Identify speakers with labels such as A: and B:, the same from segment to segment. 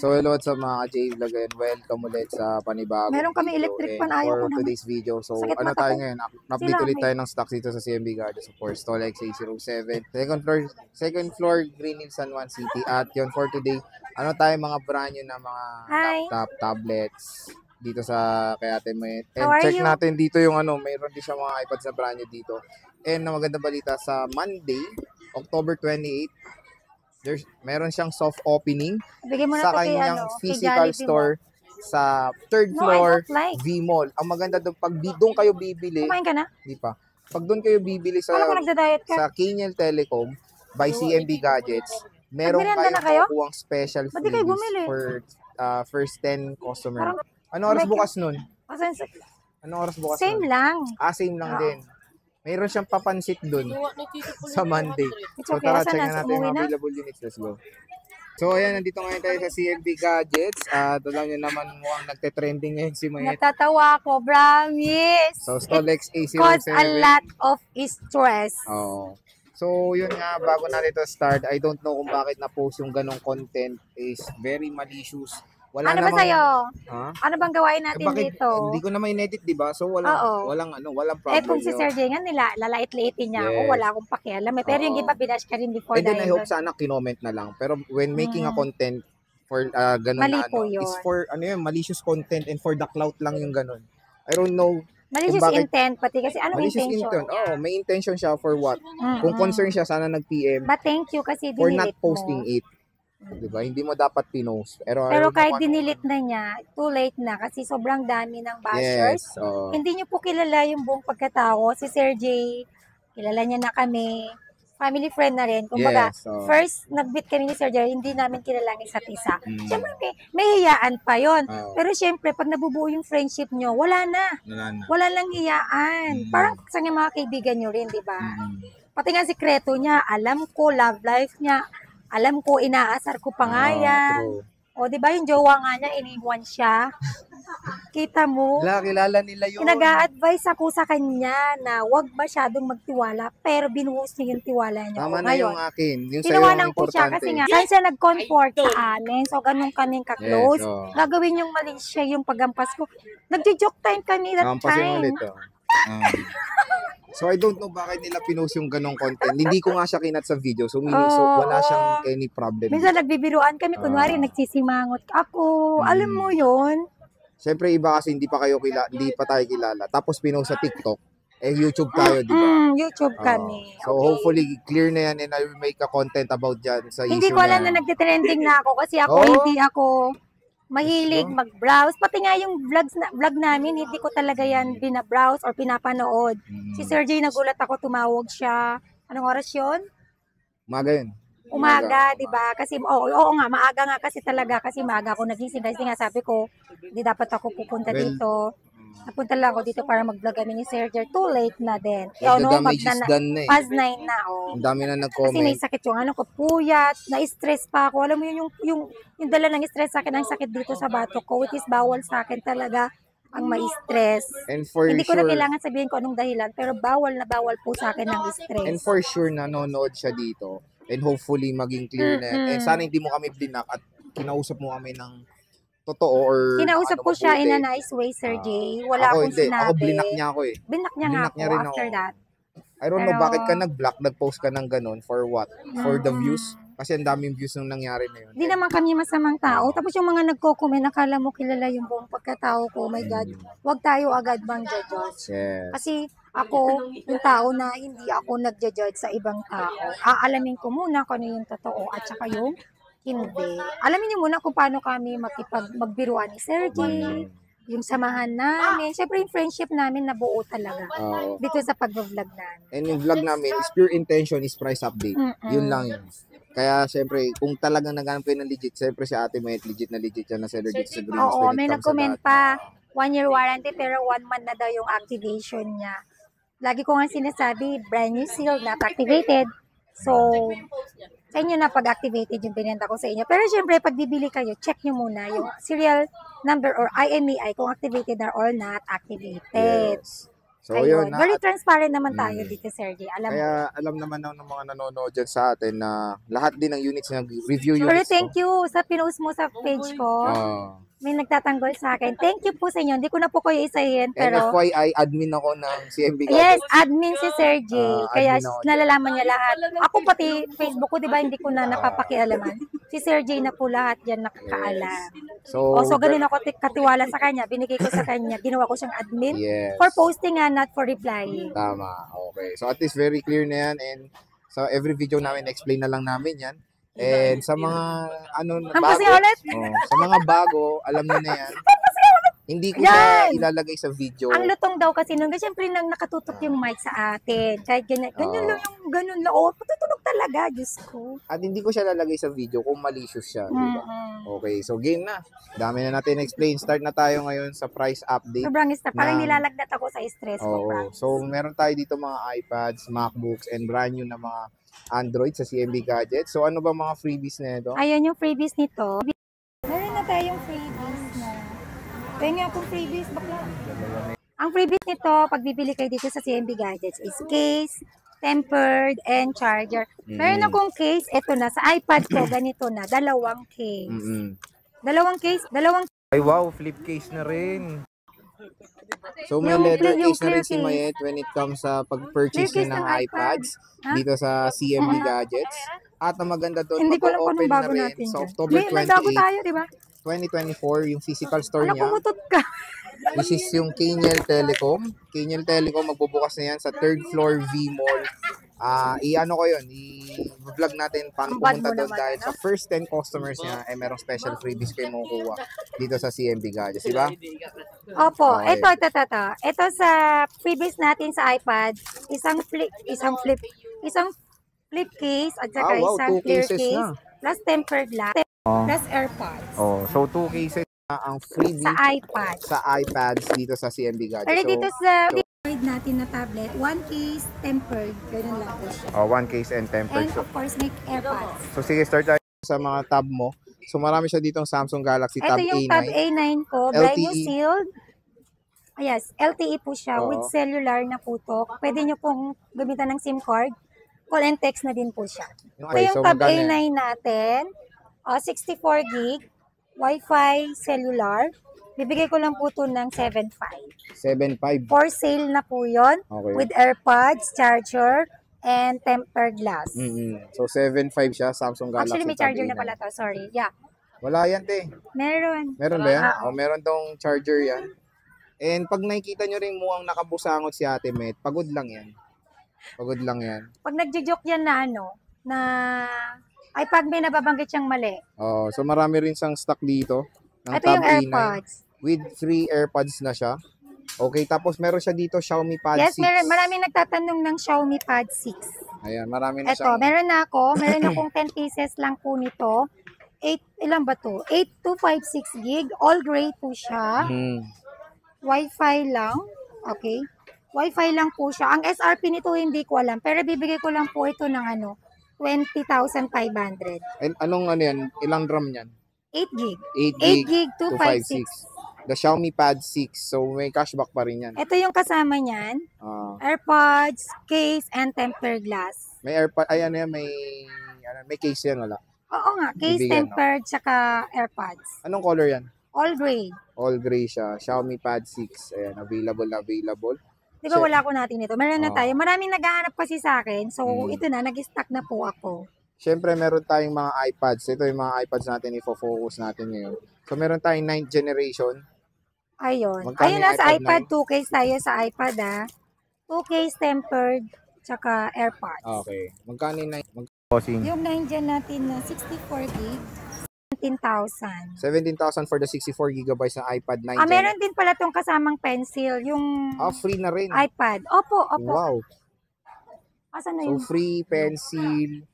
A: So hello what's up mga J Vlog and welcome ulit sa panibagong
B: Meron kami
A: video.
B: electric
A: And
B: fan, ayaw
A: for
B: ko naman.
A: today's video, so
B: Sakit
A: ano
B: mata
A: tayo
B: ko.
A: ngayon? Update
B: Sila,
A: ulit
B: may-
A: tayo ng stocks dito sa CMB Gardens, of course, Stall X807. Second floor, Green Hills, San Juan City. At yun for today, ano tayo mga brand new na mga
B: Hi.
A: laptop, tablets dito sa kay Ate Mayet. And
B: How are
A: check
B: you?
A: natin dito yung mayroon din siya mga iPads na brand new dito. And na maganda balita sa Monday, October 28, meron siyang soft opening
B: Bigyan mo na
A: sa
B: to kay,
A: kanyang
B: kay
A: physical
B: Jollibee
A: store sa third
B: No, I
A: floor
B: don't like.
A: V-Mall. Ang maganda doon, pag doon kayo bibili,
B: Kumain ka na?
A: di pa. Pag doon kayo bibili
B: Kala ko nagda-diet ka.
A: sa Kiniel Telecom by CMB Gadgets, meron
B: Nagmerienda na kayo?
A: kayong makukuhang special
B: Ba't di kayo
A: freebies
B: bumili?
A: for first 10 customer.
B: Parang-
A: Ano oras
B: Like-
A: bukas nun?
B: Asan
A: Anong oras bukas
B: same
A: nun?
B: lang.
A: Same lang
B: Oo.
A: din. Mayroon siyang papansit doon sa Monday.
B: It's
A: So
B: okay.
A: tara,
B: Asan
A: check
B: na?
A: na natin
B: Umuwi
A: yung
B: na?
A: available units. Let's go. So ayan, nandito ngayon tayo sa CMB Gadgets. Alam nyo naman mukhang nagte-trending ngayon si Mayet.
B: Natatawa ko, promise.
A: So Stall X807.
B: Cause a lot of stress.
A: Oo. So yun nga, bago natin ito start, I don't know kung bakit na-post yung ganong content is very malicious. Wala
B: Ano ba
A: namang-
B: sa'yo?
A: Ha?
B: Ano bang gawain natin
A: Bakit?
B: dito?
A: Hindi ko na ma-edit, di ba? So walang
B: Oo.
A: walang problem.
B: Kung si
A: yun.
B: Sir Jay nga nila, lalait-laitin niya ako,
A: Yes.
B: wala akong pakialam. Pero yung
A: Oo.
B: iba, binash ka rin before
A: And then I
B: dahil
A: hope
B: doon.
A: sana kinoment na lang. Pero when making a content for ganun
B: Mali
A: na
B: po yun.
A: it's for malicious content and for the clout lang yung ganun. I don't know.
B: Malicious
A: kung bakit-
B: intent, pati kasi anong
A: Malicious
B: intention
A: intent.
B: niya?
A: May intention siya for what? Kung concern siya, sana nag-PM
B: But thank you kasi
A: for not
B: dinilit
A: posting
B: mo.
A: it. Diba? Hindi mo dapat pinost. Pero
B: Pero
A: I don't know
B: kahit
A: ano-
B: dinilit na niya, too late na kasi sobrang dami ng bashers.
A: Yes. oo.
B: Hindi niyo po kilala yung buong pagkatao. Si Sir Jay, kilala niya na kami. Family friend na rin. Kumbaga,
A: Yes, oo.
B: first nag-meet kami ni Sir Jay, hindi namin kilala ang isa't isa.
A: Mm.
B: Siyempre, may hiyaan pa yon.
A: Oo.
B: Pero siyempre, pag nabubuo yung friendship nyo, wala na.
A: Wala na.
B: Wala lang hiyaan. Parang sa mga kaibigan nyo rin, di ba?
A: Mm.
B: Pati nga sikreto niya, alam ko, love life niya, alam ko, inaasar ko pa nga yan.
A: True.
B: O, di ba yung jowa nga niya, iniwan siya. Kita mo?
A: Kilala nila yun.
B: Nag-a-advise ako sa kanya na huwag masyadong magtiwala, pero binuhos niya yung tiwala niya.
A: Tama
B: O,
A: na yung akin. Yung sa'yo ang
B: tinawanan ko siya
A: importante.
B: kasi nga, saan siya nag-comfort sa amin. So, ganun kaming ka-close.
A: Yes, oo.
B: Gagawin yung mali siya yung pagampas ko. Nagjo-joke time kami that
A: Kampasin
B: time.
A: ulit. So I don't know bakit nila pinost yung ganong content. Hindi ko nga siya kinat sa video. So, so wala siyang any problem.
B: Minsan nagbibiruan kami, kunwari nagsisimangot ako. Alam mo yon.
A: Siyempre iba kasi hindi pa tayo kilala. Tapos pinost sa TikTok. YouTube tayo, di ba?
B: YouTube kami.
A: So hopefully clear na yan and I will make a content about dyan sa
B: Hindi
A: issue
B: ko alam na nagte-trending na ako kasi ako hindi ako mahilig mag-browse. Pati nga yung vlog namin, hindi ko talaga yan bina-browse or pinapanood. Si Sir Jay nagulat ako, tumawag siya. Anong oras yun?
A: Umaga yun.
B: Umaga, di ba? Kasi, oo nga, maaga nga kasi talaga. Kasi maaga ako nagising. Kasi nga sabi ko, hindi dapat ako pupunta dito. Napunta lang ako dito para mag-vlog kami ni Sir Jay. Too late na din.
A: The damage is done na eh.
B: Past 9 na, oh.
A: Ang dami na
B: Kasi
A: nag-comment.
B: may sakit yung ano ko, puyat, na-stress pa ako. Alam mo yun, yung dala ng stress sa akin, ang sakit dito sa bato ko, which is bawal sa akin talaga ang ma-stress.
A: And for
B: Hindi ko na
A: sure,
B: kailangan sabihin ko anong dahilan, pero bawal na bawal po sa akin ng stress.
A: and for sure nanonood siya dito. And hopefully maging clear na yan. And sana hindi mo kami blinak at kinausap mo kami ng totoo or
B: Kinausap ko siya in a
A: mabuti.
B: nice way, Sir Jay. Wala
A: Ako
B: akong
A: hindi.
B: sinabi.
A: Ako blinak niya ako eh.
B: Blinak niya nga
A: Blinak
B: ako
A: niya rin
B: after
A: ako.
B: that.
A: I don't know
B: Pero-
A: bakit ka nag-block, nag-post ka ng ganun. For what? For the views? Kasi ang daming views nung nangyari na yun.
B: Hindi naman kami masamang tao. Tapos yung mga nagko-comment, nakala mo kilala yung buong pagkatao ko. Oh my God. Huwag tayo agad bang judge.
A: Yes.
B: Kasi ako, yung tao na hindi ako nagja-judge sa ibang tao. Aalamin ko muna kung ano yung totoo at saka yung hindi. Alamin niyo muna kung paano kami magbiruan ni Sir Jay, yung samahan namin. Siyempre yung friendship namin nabuo talaga
A: Oo.
B: dito sa pag-vlog namin.
A: And yung vlog namin is pure intention is price update. Yun lang yun. Kaya syempre, kung talagang naghanap kayo ng legit, syempre si Ate Mayet, legit na legit yan na seller dito sa Greens.
B: Oo,
A: when it
B: may
A: comes sa
B: nag-comment
A: that.
B: pa. 1-year warranty pero 1 month na daw yung activation niya. Lagi ko nga sinasabi, brand new seal, not activated. So, sa inyo na pag-activated yung binenta ko sa inyo. Pero syempre, pag bibili kayo, check nyo muna yung serial number or IMEI kung activated na or not activated.
A: Yes. So, yun.
B: Very transparent naman tayo
A: Mm.
B: dito, Sir J. Alam mo.
A: Kaya alam naman ng mga nanonood dyan sa atin na lahat din ng units na review
B: Pero
A: units.
B: thank you sa pinost mo sa page ko. May nagtatanggol sa akin. Thank you po sa inyo. Hindi ko na po kayo isahin,
A: And
B: pero
A: FYI, admin ako ng CMB
B: yes,
A: Gadgets.
B: admin si Sir J. Kaya
A: admin ako dyan.
B: nalalaman niya lahat. Ako pati Facebook ko, di ba, hindi ko na napapakialaman. Si Sir J na po lahat yan nakakaalam.
A: So,
B: So ganun ako katiwala sa kanya. Binigay ko sa kanya. Ginawa ko siyang admin
A: yes.
B: for posting nga, not for replying.
A: Tama. Okay. So, at least very clear na yan. And sa every video namin, explain na lang namin yan. And sa mga bago, sa mga bago, alam niyo na yan. Hindi ko na ilalagay sa video.
B: Ang lutong daw kasi nung, siyempre nang nakatutok yung mic sa atin. Kahit ganyan lang yung ganun lang. Oh, patutunog talaga, Diyos ko.
A: At hindi ko siya lalagay sa video kung malicious siya. Diba? Okay, so game na. Dami na natin explain. Start na tayo ngayon sa price update.
B: Sobrang stress. Parang nilalagnat ako sa stress ko.
A: So meron tayo dito mga iPads, MacBooks, and brand new na mga Android sa CMB Gadgets. So ano ba mga freebies na ito?
B: Ayan yung freebies nito. Meron na tayong freebies na. Pengen akong freebies, bakla. Ang freebies nito, pag bibili kayo dito sa CMB Gadgets, is case, tempered, and charger. Meron akong case, eto na, sa iPad ko, ganito na, dalawang case. Dalawang case.
A: Ay wow, flip case na rin. So may leather case na rin si Mayet when it comes sa pag-purchase niya ng iPads dito sa CMB Gadgets. At ang maganda doon,
B: hindi ko alam kung
A: mag-open
B: anong
A: na
B: bago
A: rin
B: natin
A: sa
B: dyan.
A: October 28,
B: tayo, di ba?
A: 2024, yung physical store
B: Anak,
A: niya.
B: pumutot ka.
A: Which is yung Kaniel Telecom. Kaniel Telecom, magbubukas na yan sa 3rd floor V-Mall. I-ano ko yun, i-vlog natin paano pumunta doon dahil sa first 10 customers niya, merong special freebies kayo makukuha dito sa CMB Gadgets, diba?
B: Opo, ito. Ito sa freebies natin sa iPad, isang flip case at saka isang clear case, plus tempered glass, plus AirPods.
A: So 2 cases na ang freebie sa iPads dito sa CMB Gadgets.
B: Pero dito sa natin na tablet, 1 case tempered, ganun lang po siya.
A: 1 case and tempered.
B: And of course, may AirPods.
A: So sige, start tayo sa mga tab mo. So marami siya ditong Samsung Galaxy Tab A9.
B: Ito yung Tab A9 ko, brand new sealed. Yes, LTE po siya with cellular na putok. Pwede nyo pong gamitan ng SIM card. Call and text na din po siya. Ito yung Tab A9 natin. 64 gig, Wi-Fi, cellular. Bibigay ko lang po ito ng 7.5.
A: 7.5.
B: For sale na po yun.
A: Okay.
B: With AirPods, charger, and tempered glass.
A: So 7.5 siya, Samsung Galaxy.
B: Actually, may charger na pala to. Sorry. Yeah.
A: Wala yan, te.
B: Meron.
A: Meron ba yan? Meron tong charger yan. And pag nakikita nyo rin mukhang nakabusangot si Ate Met, pagod lang yan. Pagod lang yan.
B: Pag nagjo-joke yan na ay pag may nababanggit siyang mali.
A: So marami rin siyang stock dito. Ng
B: Ito
A: Tab
B: yung AirPods.
A: With 3 AirPods na siya. Okay, tapos meron siya dito Xiaomi Pad 6.
B: Yes, maraming nagtatanong ng Xiaomi Pad 6.
A: Ayan, marami na
B: Ito, meron akong 10 pieces lang po nito. 8, ilan ba to? 8256 gig, all gray po siya. Wi-Fi lang. Okay. Wi-Fi lang po siya. Ang SRP nito hindi ko alam, pero bibigay ko lang po ito ng 20,500.
A: And anong yan? Ilang RAM yan?
B: 8 gig.
A: 8
B: gig 256.
A: The Xiaomi Pad 6. So may cashback pa rin yan.
B: Ito yung kasama niyan. AirPods, case, and tempered glass.
A: May AirPod, ayan yan, may case yan, wala.
B: Oo nga, case,
A: Bibigyan,
B: tempered, tsaka AirPods.
A: Anong color yan?
B: All gray.
A: All gray siya. Xiaomi Pad 6. Ayan, available.
B: Di ba wala ko natin ito? Meron na tayo. Maraming naghahanap kasi sa akin. So, ito na, nag-stock na po ako.
A: Siyempre, meron tayong mga iPads. Ito yung mga iPads natin, i-focus natin ngayon. So, meron tayong 9th generation.
B: Ayun.
A: Magkano
B: Ayun na,
A: yung
B: sa
A: iPad
B: iPad, 2 case tayo sa iPad, 2 case tempered, tsaka AirPods.
A: Okay. Magkano yung 9?
B: Yung 9 dyan natin na 64 gig, 17,000.
A: 17,000 for the 64 gigabytes na iPad 9 Gen.
B: Meron din pala tong kasamang pencil, yung
A: free na rin.
B: iPad. Opo.
A: Wow.
B: Asan na
A: So,
B: yun?
A: free pencil,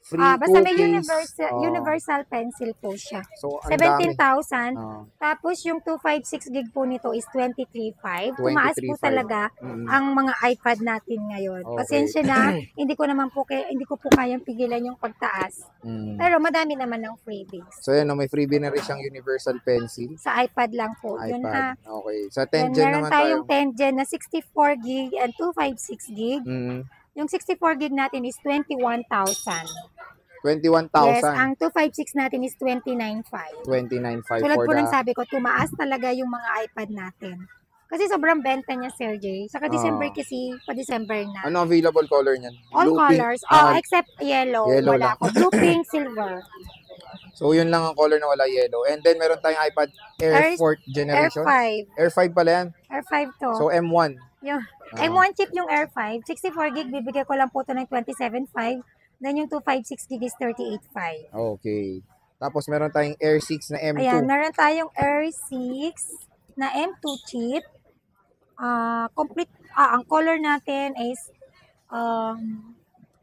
A: Free
B: Basta may
A: cookies.
B: universal pencil po siya.
A: So, ang dami.
B: 17,000.
A: Oh,
B: Tapos yung 256 gig po nito is 23,500. Tumaas po
A: 23,500.
B: talaga ang mga iPad natin ngayon.
A: Okay.
B: Pasensya na, hindi ko po kayang pigilan yung pagtaas. Pero madami naman ng freebies.
A: So, yan, may freebie na rin siyang universal pencil.
B: Sa iPad lang po. Yun ha.
A: iPad. Okay. Sa 10
B: Then,
A: Gen
B: meron
A: naman
B: tayong
A: tayo.
B: 10 Gen na 64 gig and 256 gig. Yung 64 gig natin is 21,000.
A: 21,000.
B: Yes, ang 256 natin is 29,500.
A: 29,500
B: Tulad
A: for
B: po
A: the...
B: ng sabi ko, tumaas talaga yung mga iPad natin. Kasi sobrang benta niya, Sir Jay. Saka December kasi, pa-December na.
A: Ano available color niyan?
B: All
A: Blue, pink,
B: colors. Except yellow.
A: yellow
B: Wala
A: lang.
B: ko. Blue, pink, silver.
A: So, yun lang ang color na wala yellow. And then, meron tayong iPad Air 4th generation.
B: Air 5.
A: Air 5 pala yan.
B: Air 5 to.
A: So, M1.
B: Yung M1 chip yung Air 5. 64 gig, bibigay ko lang po ito ng 27,500. Then yung 256 gig is 38,500.
A: Okay. Tapos, meron tayong Air 6 na M2.
B: Ayan, meron tayong Air 6 na M2 chip. Complete, ang color natin is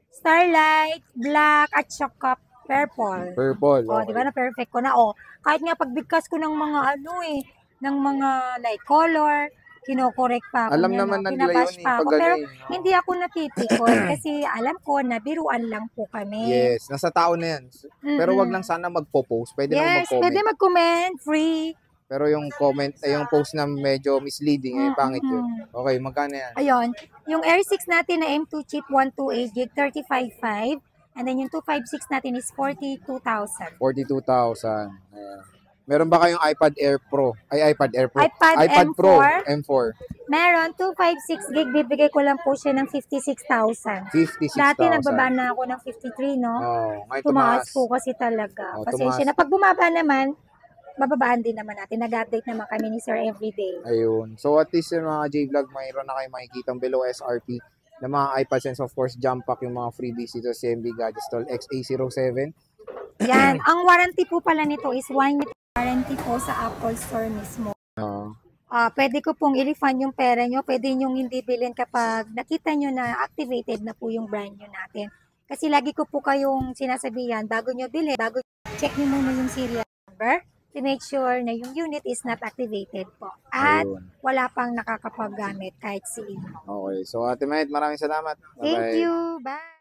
B: Starlight, Black, at saka Purple.
A: Purple.
B: Di ba na perfect ko na? Kahit nga pagbigkas ko ng mga ng mga like color, kino-correct pa ako.
A: Alam
B: niya,
A: naman na nila
B: binabash
A: yun
B: pa ako.
A: pag
B: Pero
A: hindi
B: hindi ako napipikon kasi alam ko na biruan lang po kami.
A: Yes, nasa tao na yan. Pero wag lang sana magpo-post. Pwede naman
B: Yes,
A: mag-comment.
B: pwede mag-comment, free.
A: Pero yung comment, yung post na medyo misleading, pangit yun. Okay, magkano yan?
B: Ayun, yung Air 6 natin na M2 chip 128 gig, 35,500. And then yung 256 natin is 42,000.
A: 42,000. Ayan. Meron ba kayong iPad Air Pro? iPad Air Pro.
B: iPad M4.
A: Pro M4.
B: Meron, 256 gig, bibigay ko lang po siya ng 56,000.
A: 56,000.
B: Dati nagbaba na ako ng 53, no?
A: Ngayon
B: Tumaas po kasi talaga. Pasensya na. Pag bumaba naman, bababaan din naman natin. Nag-update naman kami ni Sir everyday.
A: Ayun. So at least yung mga J-Vlog, mayroon na kayo makikitang below SRP na mga iPads and of course jump pack yung mga freebies dito sa CMB Gadget Stall XA07.
B: Yan. Ang warranty po pala nito is 1 year warranty po sa Apple Store mismo. Pwede ko pong i-refund yung pera nyo. Pwede nyo hindi bilhin kapag nakita nyo na activated na po yung brand nyo natin. Kasi lagi ko po kayong sinasabihan, bago nyo bilhin, check nyo muna yung serial number to make sure na yung unit is not activated po. At wala pang nakakapaggamit kahit sino.
A: Okay. So Ate Mayd, maraming salamat. Bye-bye.
B: Thank you. Bye.